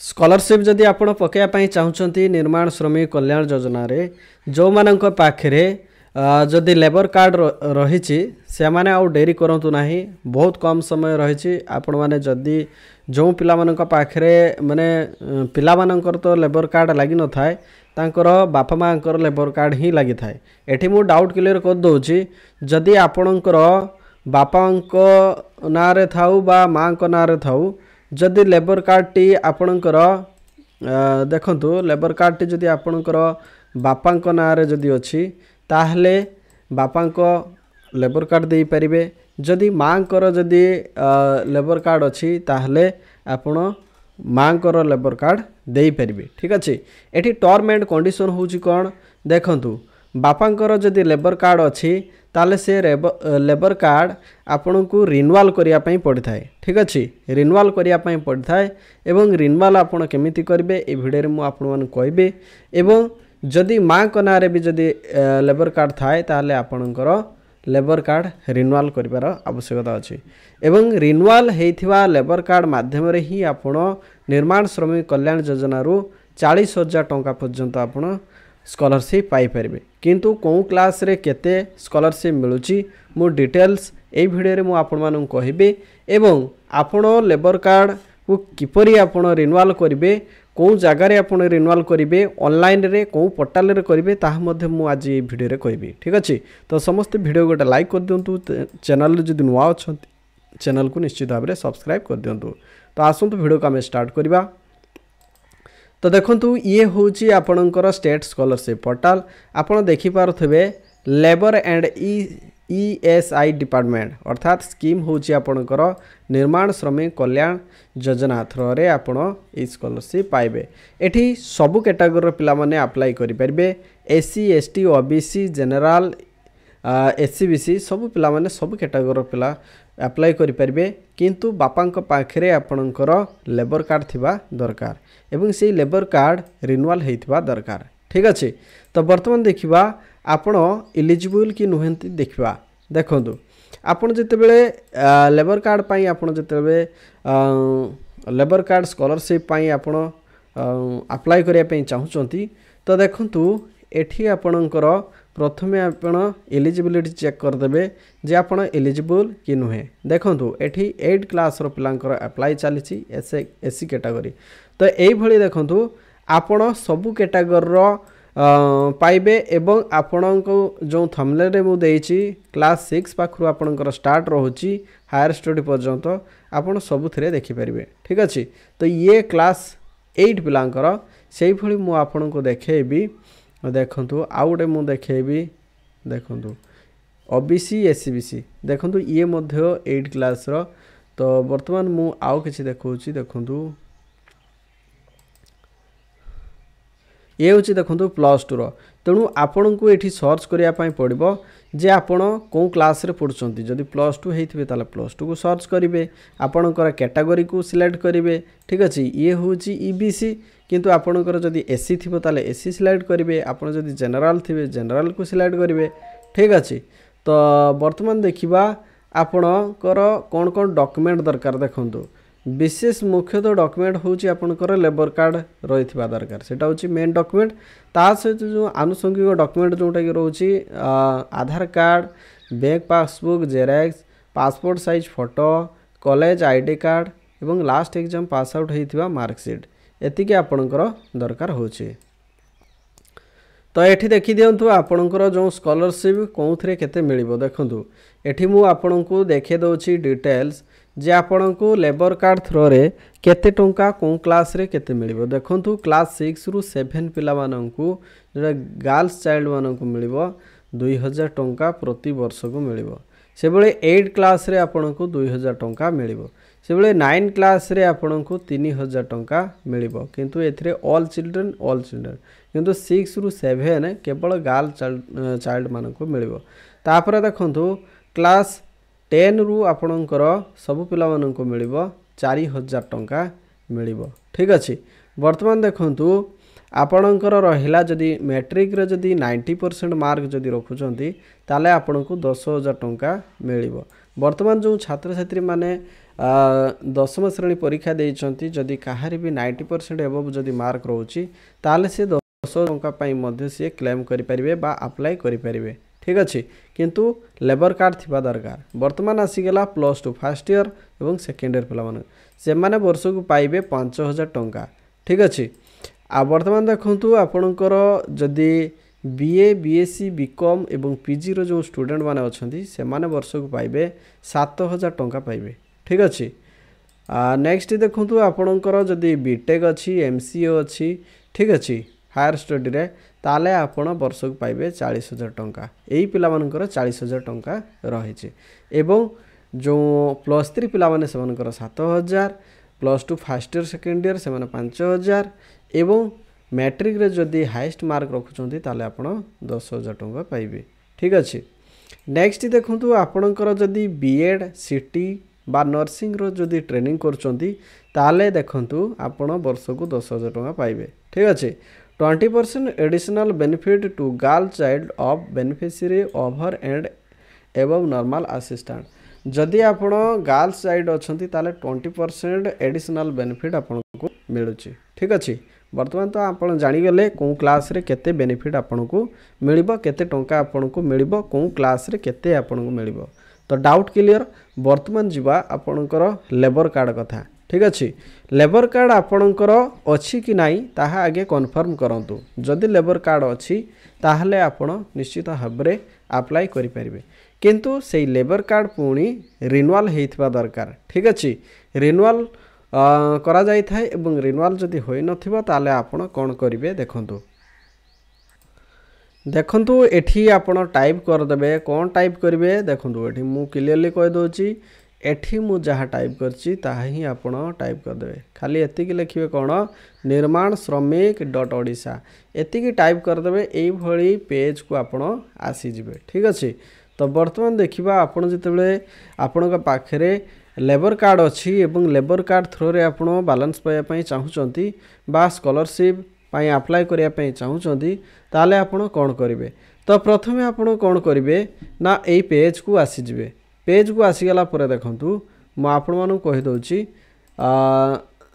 Scholarship जदि आपण पकाइबा चाहूँगी निर्माण श्रमिक कल्याण योजना रे जो मानक पाखरे जदि लेबर कार्ड रही से माने आउ डेरी करंतु नाही। बहुत कम समय रही आपण माने जदि जो पिला मानक पाखरे माने पिला मानकर तो लेबर कार्ड लगी न थाए तांकर बापा मांकर लेबर कार्ड ही लगी थाए। एठी मु डाउट क्लियर कर दउची जदि आपणकर बापांको नारे थाउ बा मांको नारे थाउ जदि लेबर कार्ड टी आपणकर देखंतु लेबर कार्ड टी जदि आपणकर बापांको नारे जदि अछि ताहले बापांको लेबर कार्ड दे परिबे। जदि मांकर जदि लेबर कार्ड अछि ताहले आपण मांकर लेबर कार्ड दे परिबे। ठीक अछि। एठी टर्म एंड कंडीशन होउची कोन देखंतु बापांकर जदि लेबर कार्ड अछि ताले से लेबर कार्ड आपन को रिन्यूअल करिया पई पड़ी थाए। ठीक अछि। रिन्यूअल करिया पई पड़ी थाए एवं रिन्यूअल आपन केमिति करबे ए वीडियो रे मु आपन मन कहबे। एवं जदि मां को नारे भी जदि लेबर कार्ड थाए ताले आपनकर लेबर कार्ड रिन्यूअल करिवार आवश्यकता अछि। एवं रिन्यूअल हेइथिवा लेबर कार्ड माध्यम रे ही आपन निर्माण श्रमिक कल्याण योजना रु 40,000 टंका पर्यंत आपन स्कॉलरशिप पाई परिबे। किंतु को क्लास रे केते स्कॉलरशिप मिलुची मु डिटेल्स ए वीडियो रे मु आपन मानन कहबे। एवं आपन लेबर कार्ड को किपरि आपन रिन्यूअल करिवे को जगह रे आपन रिन्यूअल करिवे ऑनलाइन रे को पोर्टल रे करिवे ताहा मध्ये मु आज ए वीडियो रे कहबी। ठीक अछि। तो समस्त वीडियो गोटे लाइक कर दियंतु चैनल रे जदि नुवा अछंती चैनल को निश्चित भाव में सब्सक्राइब कर दियंतु। तो आसंतु वीडियो को हम स्टार्ट करिबा। तो देखंतु ये होची आपणकर स्टेट स्कॉलरशिप पोर्टल आपण देखि पारुथबे लेबर एंड ईएसआई डिपार्टमेंट अर्थात स्कीम होची आपणकर निर्माण श्रमिक कल्याण योजना थ्रो रे आपण ए स्कॉलरशिप पाइबे। एठी सब कैटेगरी पिला माने अप्लाई करि परबे। SC ST OBC general SC BC सब पिला माने सब कैटेगरी पिला अप्लाई करि परबे। किंतु बापांक पाखरे आपणकर लेबर कार्ड थिबा दरकार एवं से लेबर कार्ड रिन्यूअल हेइथिबा दरकार। ठीक अछि। तो वर्तमान देखिबा आपण एलिजिबल कि नुहंती देखिबा। देखंतु आपण जतेबेले लेबर कार्ड पाई आपण जतेबेले लेबर कार्ड स्कॉलरशिप पाई आपण अप्लाई करिया पई चाहुचंती तो देखंतु एठी आपणकर प्रथमे आपण एलिजिबिलिटी चेक कर देबे जे आपण एलिजिबल कि नुहे। देखंतु एठी 8 क्लास रो पिलांकर अप्लाई चलीची एससी कैटेगरी। तो एई भली देखंतु आपण सब कैटेगरी रो पाइबे एवं आपणको जो थंबनेल रे मु देइची क्लास 6 पाखरु आपणकर स्टार्ट रहउची हायर स्टडी पर्यंत आपण सब थरे देखि परिबे। ठीक अछि। तो ये क्लास 8 पिलांकर सेही भली मु आपणको देखेबी। देखंतु आउटे मु देखेबी। देखंतु ओबीसी एससीबीसी देखंतु ये मध्य 8 क्लास रो। तो वर्तमान मु आउ किछि देखौची। देखंतु ये होची देखंतु +2 रो। तेणु आपण को एठी सर्च करिया पई पड़िबो जे आपण को क्लास रे पढुचंती। जदि +2 हेइथिबे ताले +2 को सर्च करिवे आपणकर कैटेगरी को सिलेक्ट करिवे। ठीक अछि। ये होची ईबीसी किंतु आपणकर जदि एससी थिबो ताले एससी सिलेक्ट करिवे आपण जदि जनरल थिबे जनरल को सिलेक्ट करिवे। ठीक अछि। तो वर्तमान देखिबा आपणकर कोन कोन डॉक्यूमेंट दरकार। देखंतु विशेष मुख्यतः डॉक्यूमेंट होची आपणकर लेबर कार्ड रहिथिबा दरकार सेटा होची मेन डॉक्यूमेंट। ता सहित जो आनुषंगिक डॉक्यूमेंट जोटा कि रहउची Aadhaar card bank passbook xerox passport size photo college ID card एवं लास्ट एग्जाम पास आउट हेइथिबा मार्कशीट एतिके आपणकर दरकार होची। तो एठी देखि दियंतु आपणकर जो स्कॉलरशिप कोउथरे केते मिलिबो। देखंतु एठी मु आपणको देखे दोची डिटेल्स जे आपणको लेबर कार्ड थ्रो रे केते टंका को क्लास रे केते मिलिबो। देखंतु क्लास 6 रु 7 पिला माननकु जेटा गर्ल्स चाइल्ड माननकु मिलिबो 2000 टंका प्रति वर्ष को मिलिबो। से बेले 8 क्लास रे आपणको 2000 टंका मिलिबो। से बेले 9 क्लास रे आपणको 3000 टंका मिलिबो। किंतु एथिरे ऑल चिल्ड्रन किंतु 6 रु 7 केवल गर्ल्स चाइल्ड माननकु मिलिबो। तापर देखंतु क्लास 10 रु आपणकर सब पिला माननकु मिलिबो 4000 टंका मिलिबो। ठीक अछि। वर्तमान देखंतु आपणकर रहिला जदि मैट्रिक रे जदि 90% मार्क जदि रखुचंती ताले आपणकु 10000 टंका मिलिबो। वर्तमान जो छात्र छात्री माने दशम श्रेणी परीक्षा देइछंती जदि कहार भी 90% एबव जदि मार्क रोची ताले से 10 टंका पाई मध्य से क्लेम करि परिबे बा अप्लाई करि परिबे ठीक अछि किंतु लेबर कार्ड थिबा दरकार वर्तमान आसी गेला +2 फर्स्ट ईयर एवं सेकेंड ईयर पिला माने से माने वर्ष को पाइबे 5000 टंका ठीक अछि आ वर्तमान देखंतु आपनकर जदि बीए बीएससी बीकॉम एवं पीजी रो जो स्टूडेंट माने अछंती से माने वर्ष को पाइबे 7000 टंका पाइबे ठीक अछि नेक्स्ट देखंतु आपनकर जदि बीटेक अछि एमसीए अछि ठीक अछि हायर स्टडी रे ताले आपण वर्ष को पाइबे 40000 टंका एई पिला मानकर 40000 टंका रहिছে एवं जो +3 पिला माने से मानकर 7000 +2 फर्स्ट ईयर सेकेंड ईयर से माने 5000 एवं मैट्रिक रे जदि हाईएस्ट मार्क रखुचंती ताले आपण 10000 टंका पाइबे ठीक अछि नेक्स्ट देखंतु आपनकर जदि बीएड सीटी बा नर्सिंग रो जदि ट्रेनिंग करचंती ताले देखंतु आपण वर्ष को 10000 टंका पाइबे ठीक अछि 20% additional benefit to girl child of beneficiary over and एवं नॉर्मल असिस्टेंट जदि आपण गर्ल्स चाइल्ड अछंती ताले 20% एडिशनल बेनिफिट आपण को मिलुची ठीक अछि वर्तमान तो आपण जानि गले को क्लास रे केते बेनिफिट आपण को मिलिबो केते टंका आपण को मिलिबो को क्लास रे केते आपण को मिलिबो तो डाउट क्लियर वर्तमान जीवा आपणकर लेबर कार्ड कथा ठीक अछि लेबर कार्ड आपणकर अछि कि नाही ताहा आगे कन्फर्म करंतु जदि लेबर कार्ड अछि ताहले आपण निश्चित भाबरे अप्लाई करि परिबे किंतु सेई लेबर कार्ड पुणी रिन्यूअल हेइथबा दरकार ठीक अछि रिन्यूअल करा जाई थाए एवं रिन्यूअल जदि होई नथिबो ताले आपण कोन करिवे देखंतु एठी आपण टाइप कर देबे कोन टाइप करिवे देखंतु एठी मु क्लियरली कहि दोची एठी मु जहा टाइप करची ताहा ही आपण टाइप कर देबे खाली एति कि लिखिबे कोन निर्माण श्रमिक डॉट ओडिशा एति कि टाइप कर देबे एई भली पेज को आपण आसी जिवे ठीक अछि तो वर्तमान देखिबा आपण जतेबेले आपण का पाखरे लेबर कार्ड अछि एवं लेबर कार्ड थ्रो रे आपण बैलेंस पाया पई चाहुचंती बा स्कॉलरशिप पाई अप्लाई करिया पई चाहुचंती ताले आपण कोन करिवे तो प्रथमे आपण कोन करिवे ना एई पेज को आसी जिवे पेज को आसी गला परे देखंतु म आपण मानु कहि दोची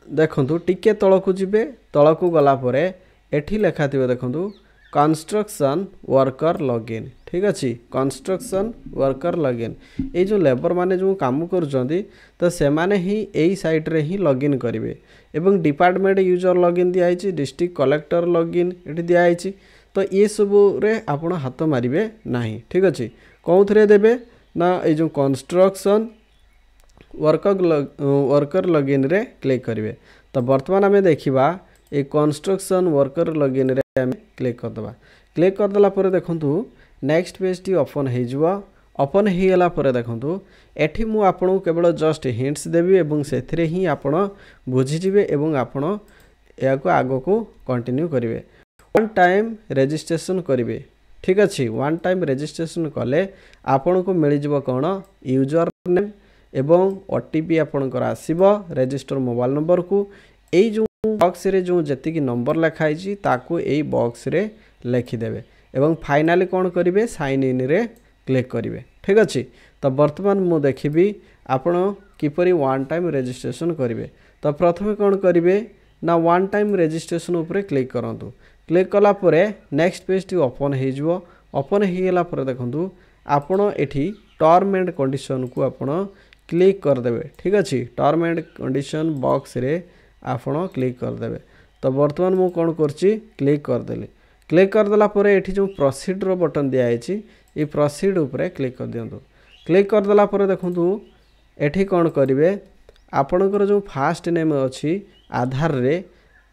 देखंतु टिके तळकु जिवे तळकु गला परे एठी लेखा थिबे देखंतु कंस्ट्रक्शन वर्कर लॉगिन ठीक अछि कंस्ट्रक्शन वर्कर लॉगिन ए जो लेबर माने जो काम करजंदी तो से माने ही एई साइट रे ही लॉगिन करिवे एवं डिपार्टमेंट यूजर लॉगिन दिया आइछि डिस्ट्रिक्ट कलेक्टर लॉगिन एठी दिया आइछि तो ये सब रे आपण हाथ मारिबे नाही ठीक अछि कोउथरे देबे ना ए जो कंस्ट्रक्शन वर्कर लॉगिन रे क्लिक करिवे तो वर्तमान हमें देखिबा ए कंस्ट्रक्शन वर्कर लॉगिन रे हमें क्लिक कर दबा क्लिक कर दला परे देखंतु नेक्स्ट पेज टी ओपन हे जिवो ओपन हे गेला परे देखंतु एठी मु आपन केवल जस्ट हिंट्स देबी एवं सेथरे ही आपन बुझी जिवे एवं आपन या को आगो को कंटिन्यू करिवे वन टाइम रजिस्ट्रेशन करिवे ठीक अछि वन टाइम रजिस्ट्रेशन कले आपन को मिल जिवो कोन यूजर नेम एवं ओटीपी आपन कर आसीबो रजिस्टर मोबाइल नंबर को एई जो बॉक्स रे जो जति की नंबर लिखाई छी ताको एई बॉक्स रे लिखि देबे एवं फाइनली कोन करिवे साइन इन रे क्लिक करिवे ठीक अछि तो वर्तमान मु देखिबी आपण किपरि वन टाइम रजिस्ट्रेशन करिवे तो प्रथमे कोन करिवे ना वन टाइम रजिस्ट्रेशन ऊपर क्लिक करंतु क्लिक कला परे नेक्स्ट पेज टी ओपन हे जिवो ओपन हे गेला परे देखंतु आपण एठी टर्म एंड कंडीशन को आपण क्लिक कर देबे ठीक अछि टर्म एंड कंडीशन बॉक्स रे आपण क्लिक कर देबे तो वर्तमान मु कोन करची क्लिक कर देली क्लिक कर देला परे एठी जो प्रोसीड रो बटन दिया आइछि ए प्रोसीड ऊपर क्लिक कर दियंतु क्लिक कर देला परे देखंतु एठी कोन करिवे आपणकर जो फर्स्ट नेम अछि आधार रे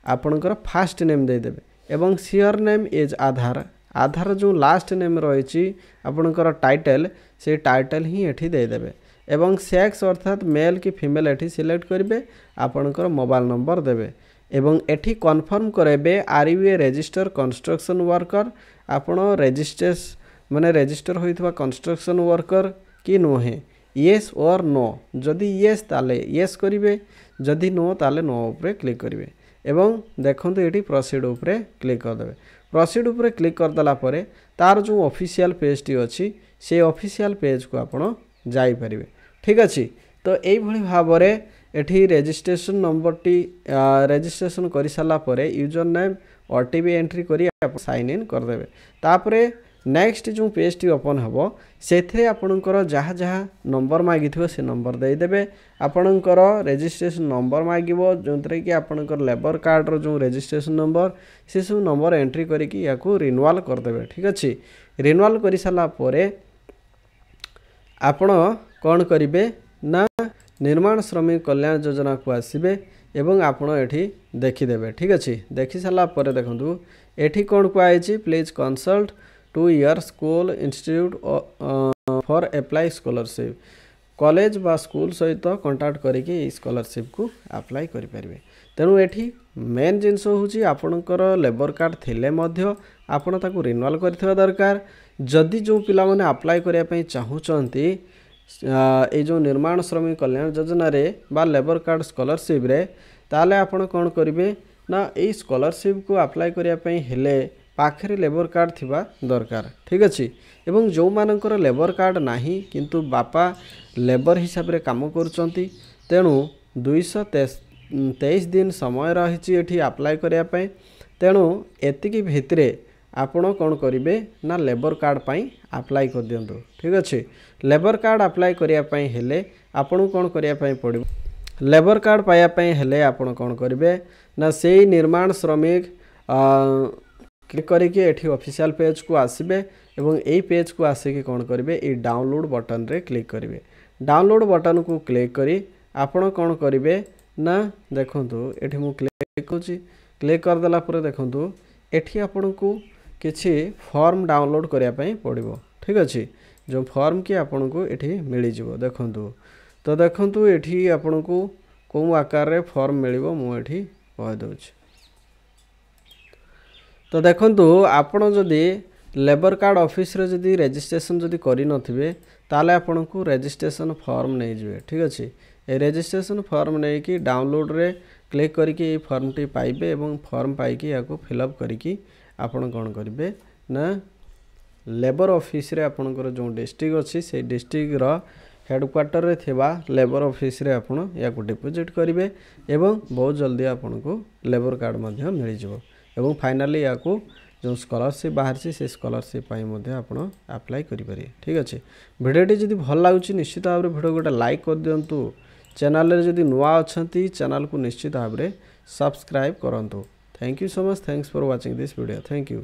आपणकर फर्स्ट नेम दे देबे एवं share name is Aadhaar Aadhaar जो लास्ट नेम रहिछि आपणकर टाइटल से टाइटल ही एठी दे देबे एवं सेक्स अर्थात मेल की फीमेल एठी सिलेक्ट करिवे आपणकर मोबाइल नंबर देबे एवं एठी कन्फर्म करेबे are you a register construction worker आपण रजिस्ट्रेस माने रजिस्टर होइथवा कंस्ट्रक्शन वर्कर कि नोहे येस और नो जदि येस ताले येस करिवे जदि नो ताले नो ऊपर क्लिक करिवे एवं देखंतु एठी प्रोसीड ऊपर क्लिक कर देबे प्रोसीड ऊपर क्लिक कर दला परे तार जो ऑफिशियल पेज टी अछि से ऑफिशियल पेज को आपण जाई परिवे ठीक अछि तो यही भाव में एठी रजिस्ट्रेशन नंबर टी रजिस्ट्रेशन कर सारा यूजर नेम ओटीपी एंट्री करी आप साइन इन करदेवे। तापर नेक्स्ट जो पेज टी ओपन हम से आपणकर जहाँ जहाँ नंबर मागी से नंबर देदेवे। आपणकर रजिस्ट्रेशन नंबर मागिब जो कि आपणकर लेबर कार्ड रो जो रजिस्ट्रेशन नंबर से सब नंबर एंट्री करिकी याकू रिन्यूअल करदेवे। ठीक अच्छे रिन्यूअल कर सारा आपण कौन करेंगे ना निर्माण श्रमिक कल्याण योजना को आसबे एवं आपण एठी देखीदेवे। ठीक अच्छे देखी सारा देखु एठी कौन कहुई please consult two year school institute for apply scholarship college बा स्कूल सहित कांटेक्ट करके स्कॉलरशिप को अप्लाई करें। तेणु एठी मेन जिनस हूँ आपणकर लेबर कार्ड थिले मध्य आपण ताकू रिन्यूअल करथिबा दरकार। जदि जो पिला माने अप्लाई करने चाहूँगी ये जो निर्माण श्रमिक कल्याण योजना रे बा लेबर कार्ड स्कॉलरशिप रे ताले आपण कौन करेंगे ना ये स्कॉलरशिप को अप्लाई करने हेले पाखरे लेबर कार्ड थिबा दरकार। ठीक अच्छे एवं जो मानकर लेबर कार्ड नाही किंतु बापा लेबर हिसाब रे काम करुचंती तेणु 223 दिन समय रही एठी अप्लाई करने। तेणु एतिकी भितरे आपण कौन करेंगे ना लेबर कार्ड पाई अप्लाई कर दियंतु। ठीक अच्छे लेबर कार्ड अप्लाई करने हेले आपण कौन करने पड़ो लेबर कार्ड पाइबापी हेले आपण कौन करेंगे ना से निर्माण श्रमिक क्लिक करके एठी ऑफिशियल पेज को आसबे एवं यही पेज को आसिक कौन करेंगे ये डाउनलोड बटन रे क्लिक करेंगे। डाउनलोड बटन को क्लिक करी आपण कौन करेंगे ना देखु ये मु क्लिक करुँची क्लिक करदेला देखु एठी आपण को किसी फॉर्म डाउनलोड करने पड़ो। ठीक अच्छे जो फॉर्म की आपण को एठी मिल जाव देखु तो देखु एठी आपण को कौ आकार रे फॉर्म मिलिबो मु एठी कह दउछि। तो देखु आपण जदि लेबर कार्ड ऑफिस रे जदि रजिस्ट्रेशन जदि करि नथिबे ताले आपण को रजिस्ट्रेशन फॉर्म नहीं जिवे। ठीक अच्छे ए रजिस्ट्रेशन फॉर्म नहीं कि डाउनलोड रे क्लिक करके ये फॉर्म टी पाइबे एवं फॉर्म पाइकी याको फिलअप करके आपण कौन करेंगे ना लेबर ऑफिस रे आपणकर जो डिस्ट्रिक्ट अच्छी से डिस्ट्रिक्ट रो हेडक्वार्टर रे थिबा लेबर ऑफिस रे आपण याको डिपोजिट करेंगे एवं बहुत जल्दी आपण को लेबर कार्ड मध्य मिल जिवो एवं फाइनली याको जो स्कॉलरशिप बाहर से स्कॉलरशिप आपड़ अप्लाई करें। ठीक अच्छे भिडियोटी जदि भल लगुच निश्चित भाव में भिडियो गोटे लाइक कर दिंतु। चैनल रे जदि नुआ अच्छा चैनल को निश्चित भाव में सब्सक्राइब करूँ। Thank you so much thanks for watching this video. Thank you.